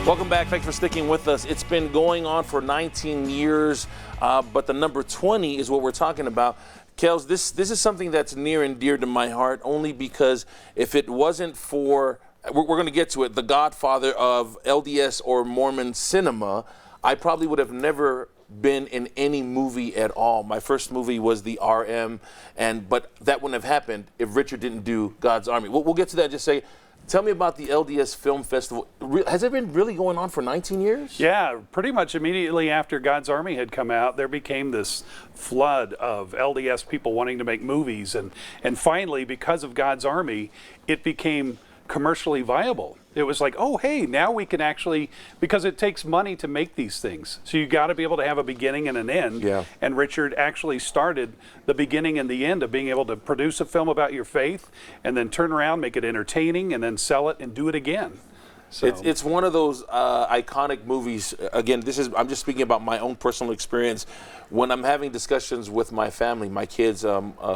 Welcome back. Thanks for sticking with us. It's been going on for 19 years, but the number 20 is what we're talking about. Kels, this is something that's near and dear to my heart, only because if it wasn't for, we're going to get to it, the godfather of LDS or Mormon cinema, I probably would have never been in any movie at all. My first movie was the RM, but that wouldn't have happened if Richard didn't do God's Army. We'll get to that. Just say, tell me about the LDS Film Festival. Has it been really going on for 19 years? Yeah, pretty much immediately after God's Army had come out, there became this flood of LDS people wanting to make movies. And finally, because of God's Army, it became commercially viable. It was like, oh, hey, now we can actually, because it takes money to make these things. So you got to be able to have a beginning and an end. Yeah. And Richard actually started the beginning and the end of being able to produce a film about your faith and then turn around, make it entertaining, and then sell it and do it again. So it's one of those iconic movies. Again, I'm just speaking about my own personal experience. When I'm having discussions with my family, my kids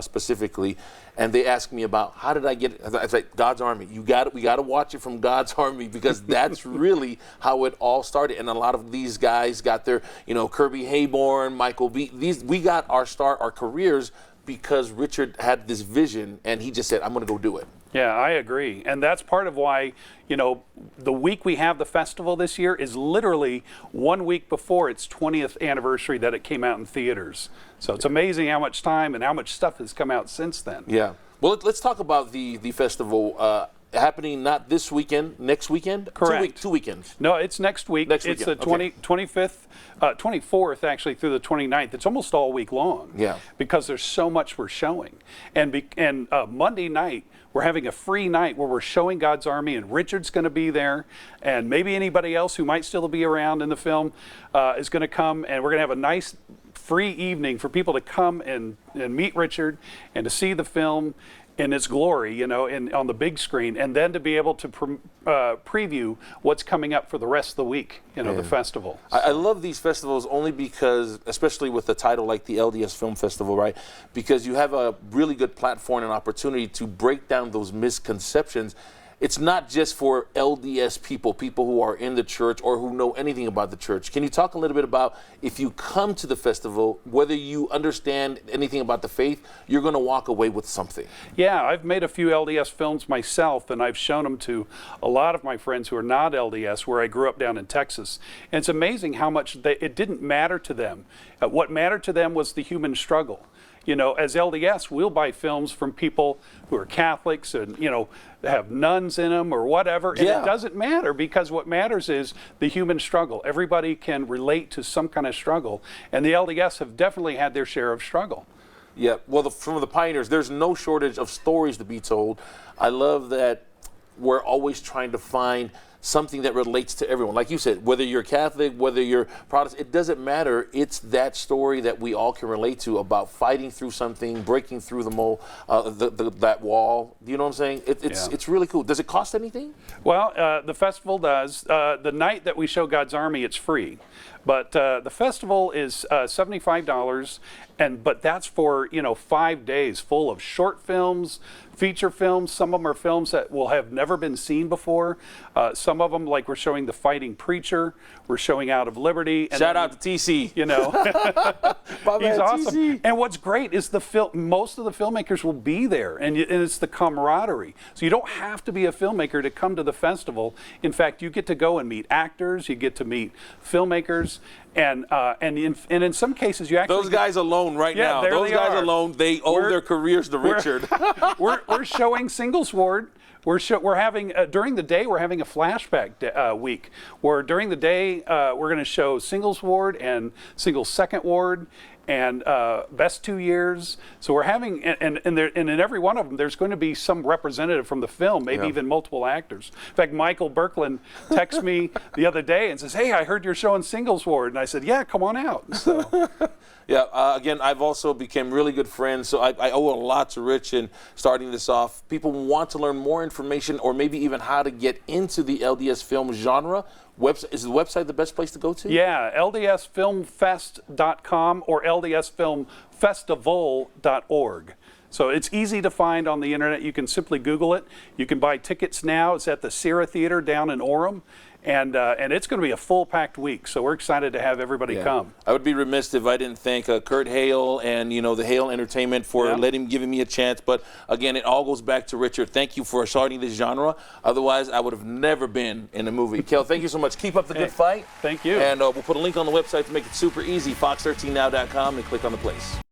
specifically, and they ask me about how did I get it, I say God's Army. We got to watch it from God's Army, because that's really how it all started. And a lot of these guys got their, Kirby Hayborn, Michael B. We got our start, our careers, because Richard had this vision and he just said, I'm going to go do it. Yeah, I agree. And that's part of why, the week we have the festival this year is literally 1 week before its 20th anniversary that it came out in theaters. So it's amazing how much time and how much stuff has come out since then. Yeah. Well, let's talk about the festival happening not this weekend, next weekend? Correct. Two weekends. No, it's next week. Next it's weekend. the 25th, 24th actually through the 29th. It's almost all week long. Yeah. Because there's so much we're showing. And Monday night, we're having a free night where we're showing God's Army, and Richard's going to be there, and maybe anybody else who might still be around in the film is going to come, and we're going to have a nice free evening for people to come and meet Richard and to see the film in its glory, on the big screen, and then to be able to preview what's coming up for the rest of the week, the festival. I love these festivals only because, especially with a title like the LDS Film Festival, right? Because you have a really good platform and opportunity to break down those misconceptions. It's not just for LDS people who are in the church or who know anything about the church. Can you talk a little bit about, if you come to the festival, whether you understand anything about the faith, you're going to walk away with something? Yeah, I've made a few LDS films myself, and I've shown them to a lot of my friends who are not LDS, where I grew up down in Texas. And it's amazing how much it didn't matter to them. What mattered to them was the human struggle. As LDS, we'll buy films from people who are Catholics and, have nuns in them or whatever. And it doesn't matter, because what matters is the human struggle. Everybody can relate to some kind of struggle. And the LDS have definitely had their share of struggle. Yeah, well, from the pioneers, there's no shortage of stories to be told. I love that we're always trying to find something that relates to everyone. Like you said, whether you're Catholic, whether you're Protestant, it doesn't matter. It's that story that we all can relate to, about fighting through something, breaking through that wall. Do you know what I'm saying? It's really cool. Does it cost anything? Well, the festival does. The night that we show God's Army, it's free. But the festival is $75, but that's for 5 days full of short films, feature films. Some of them are films that will have never been seen before. Some of them, like we're showing The Fighting Preacher, we're showing Out of Liberty. And Shout out to TC. He's awesome. TC. And what's great is most of the filmmakers will be there, and it's the camaraderie. So you don't have to be a filmmaker to come to the festival. In fact, you get to go and meet actors, you get to meet filmmakers, and in some cases you actually those guys alone now. Those guys alone, they owe their careers to Richard. We're showing Singles Ward. We're having during the day we're having a flashback week, where during the day we're going to show Singles Ward and Singles Second Ward and Best 2 Years. So we're having, and in every one of them there's going to be some representative from the film, maybe even multiple actors. In fact, Michael Berkland texted me the other day and says, "Hey, I heard you're showing Singles Ward," and I said, "Yeah, come on out." So. Yeah, again, I've also become really good friends, so I owe a lot to Rich in starting this off. People want to learn more information, or maybe even how to get into the LDS film genre. Is the website the best place to go to? Yeah, ldsfilmfest.com or ldsfilmfestival.org. So it's easy to find on the internet. You can simply Google it. You can buy tickets now. It's at the Sierra Theater down in Orem. And it's going to be a full-packed week, so we're excited to have everybody come. I would be remiss if I didn't thank Kurt Hale and the Hale Entertainment for giving me a chance. But again, it all goes back to Richard. Thank you for starting this genre. Otherwise, I would have never been in a movie. Kel, thank you so much. Keep up the good fight. Thank you. And we'll put a link on the website to make it super easy, fox13now.com, and click on the place.